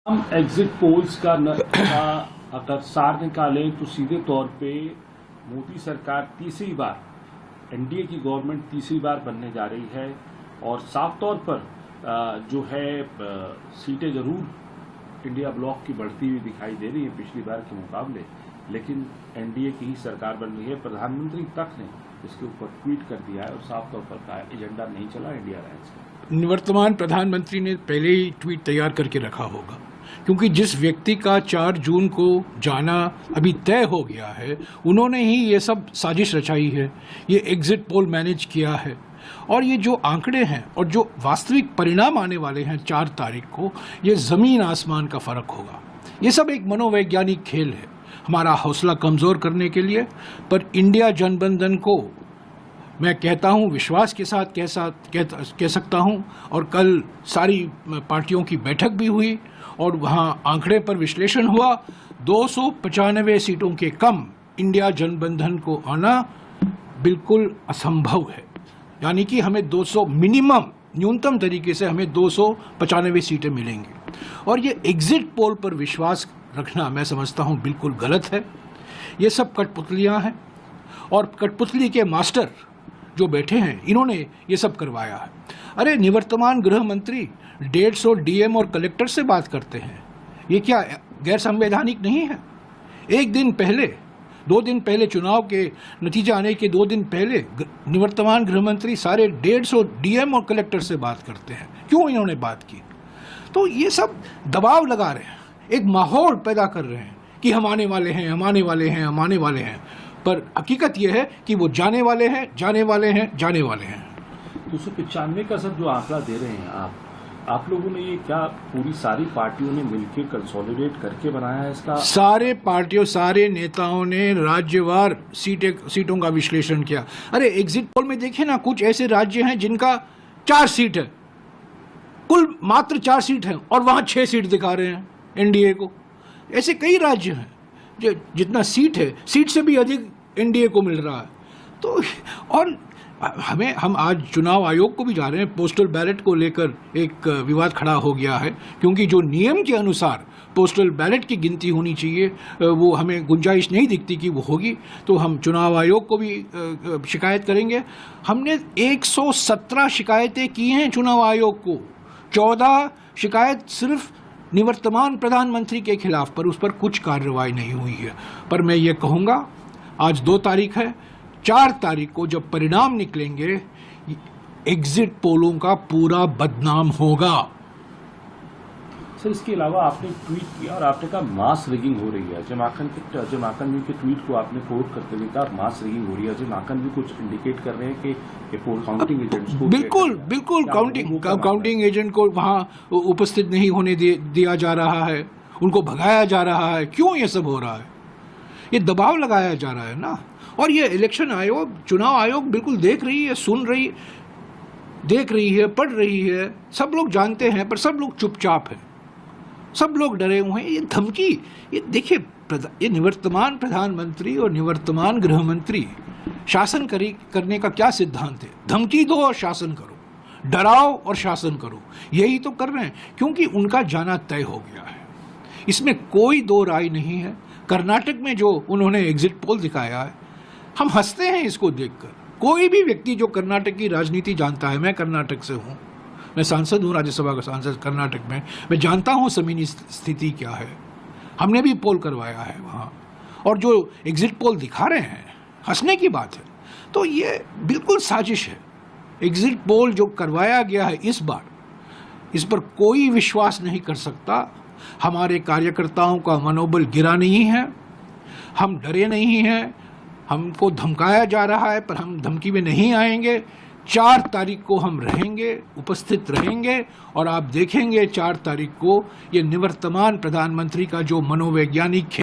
हम exit polls का अगर सार निकालें तो सीधे तौर पे मोदी सरकार तीसरी बार एनडीए की गवर्नमेंट तीसरी बार बनने जा रही है और साफ तौर पर जो है सीटें जरूर इंडिया ब्लॉक की बढ़ती हुई दिखाई दे रही है पिछली बार के मुकाबले, लेकिन एनडीए की ही सरकार बन रही है। प्रधानमंत्री तक ने इसके ऊपर ट्वीट कर दिया है और साफ तौर पर कहा एजेंडा नहीं चला इंडिया अलायंस का। निवर्तमान प्रधानमंत्री ने पहले ही ट्वीट तैयार करके रखा होगा, क्योंकि जिस व्यक्ति का 4 जून को जाना अभी तय हो गया है, उन्होंने ही ये सब साजिश रचाई है, ये एग्जिट पोल मैनेज किया है। और ये जो आंकड़े हैं और जो वास्तविक परिणाम आने वाले हैं 4 तारीख को, ये ज़मीन आसमान का फ़र्क होगा। ये सब एक मनोवैज्ञानिक खेल है हमारा हौसला कमज़ोर करने के लिए। पर इंडिया जनबंधन को मैं कहता हूँ विश्वास के साथ कह सकता हूँ। और कल सारी पार्टियों की बैठक भी हुई और वहाँ आंकड़े पर विश्लेषण हुआ। 295 सीटों के कम इंडिया जनबंधन को आना बिल्कुल असंभव है, यानी कि हमें 200 मिनिमम न्यूनतम तरीके से हमें 295 सीटें मिलेंगी। और ये एग्जिट पोल पर विश्वास रखना मैं समझता हूँ बिल्कुल गलत है। ये सब कठपुतलियाँ हैं और कठपुतली के मास्टर जो बैठे हैं, इन्होंने ये सब करवाया है। अरे निवर्तमान गृह मंत्री 150 डीएम और कलेक्टर से बात करते हैं, ये क्या गैर संवैधानिक नहीं है? 1 दिन पहले 2 दिन पहले चुनाव के नतीजे आने के 2 दिन पहले निवर्तमान गृह मंत्री सारे 150 डीएम और कलेक्टर से बात करते हैं। क्यों इन्होंने बात की? तो ये सब दबाव लगा रहे हैं, एक माहौल पैदा कर रहे हैं कि हम आने वाले हैं, हम आने वाले हैं, हम आने वाले हैं। पर हकीकत यह है कि वो जाने वाले हैं, जाने वाले हैं, जाने वाले हैं। 295 का सब जो आंकड़ा दे रहे हैं आप लोगों ने ये क्या पूरी सारी पार्टियों ने मिलकर कंसोलिडेट करके बनाया है इसका? सारे पार्टियों, सारे नेताओं ने राज्यवार सीटों का विश्लेषण किया। अरे एग्जिट पोल में देखिए ना, कुछ ऐसे राज्य हैं जिनका 4 सीट है, कुल मात्र 4 सीट है और वहां 6 सीट दिखा रहे हैं एनडीए को। ऐसे कई राज्य हैं जो जितना सीट है, सीट से भी अधिक एनडीए को मिल रहा है। तो और हम आज चुनाव आयोग को भी जा रहे हैं। पोस्टल बैलेट को लेकर एक विवाद खड़ा हो गया है, क्योंकि जो नियम के अनुसार पोस्टल बैलेट की गिनती होनी चाहिए वो हमें गुंजाइश नहीं दिखती कि वो होगी। तो हम चुनाव आयोग को भी शिकायत करेंगे। हमने 117 शिकायतें की हैं चुनाव आयोग को, 14 शिकायत सिर्फ निवर्तमान प्रधानमंत्री के खिलाफ, पर उस पर कुछ कार्रवाई नहीं हुई है। पर मैं ये कहूँगा, आज 2 तारीख है, 4 तारीख को जब परिणाम निकलेंगे, एग्जिट पोलों का पूरा बदनाम होगा। सर, इसके अलावा आपने ट्वीट किया और आपने कहा मास रिगिंग हो रही है। अजय माकन जी के ट्वीट को आपने कोट करते हुए कहा मास रिगिंग हो रही है। अजय माकन भी कुछ इंडिकेट कर रहे हैं कि काउंटिंग एजेंट्स को बिल्कुल काउंटिंग एजेंट को वहां उपस्थित नहीं होने दिया जा रहा है, उनको भगाया जा रहा है। क्यों ये सब हो रहा है? ये दबाव लगाया जा रहा है ना। और ये इलेक्शन आयोग, चुनाव आयोग बिल्कुल देख रही है, देख रही है, पढ़ रही है। सब लोग जानते हैं, पर सब लोग चुपचाप हैं, सब लोग डरे हुए हैं। ये धमकी, ये देखिए, ये निवर्तमान प्रधानमंत्री और निवर्तमान गृह मंत्री शासन करने का क्या सिद्धांत है? धमकी दो और शासन करो, डराओ और शासन करो। यही तो कर रहे हैं, क्योंकि उनका जाना तय हो गया है, इसमें कोई 2 राय नहीं है। कर्नाटक में जो उन्होंने एग्जिट पोल दिखाया है, हम हंसते हैं इसको देखकर। कोई भी व्यक्ति जो कर्नाटक की राजनीति जानता है, मैं कर्नाटक से हूँ, मैं सांसद हूँ, राज्यसभा का सांसद कर्नाटक में, मैं जानता हूँ ज़मीनी स्थिति क्या है। हमने भी पोल करवाया है वहाँ, और जो एग्जिट पोल दिखा रहे हैं, हंसने की बात है। तो ये बिल्कुल साजिश है। एग्जिट पोल जो करवाया गया है इस बार, इस पर कोई विश्वास नहीं कर सकता। हमारे कार्यकर्ताओं का मनोबल गिरा नहीं है, हम डरे नहीं हैं। हमको धमकाया जा रहा है, पर हम धमकी में नहीं आएंगे। 4 तारीख को हम रहेंगे, उपस्थित रहेंगे, और आप देखेंगे 4 तारीख को ये निवर्तमान प्रधानमंत्री का जो मनोवैज्ञानिक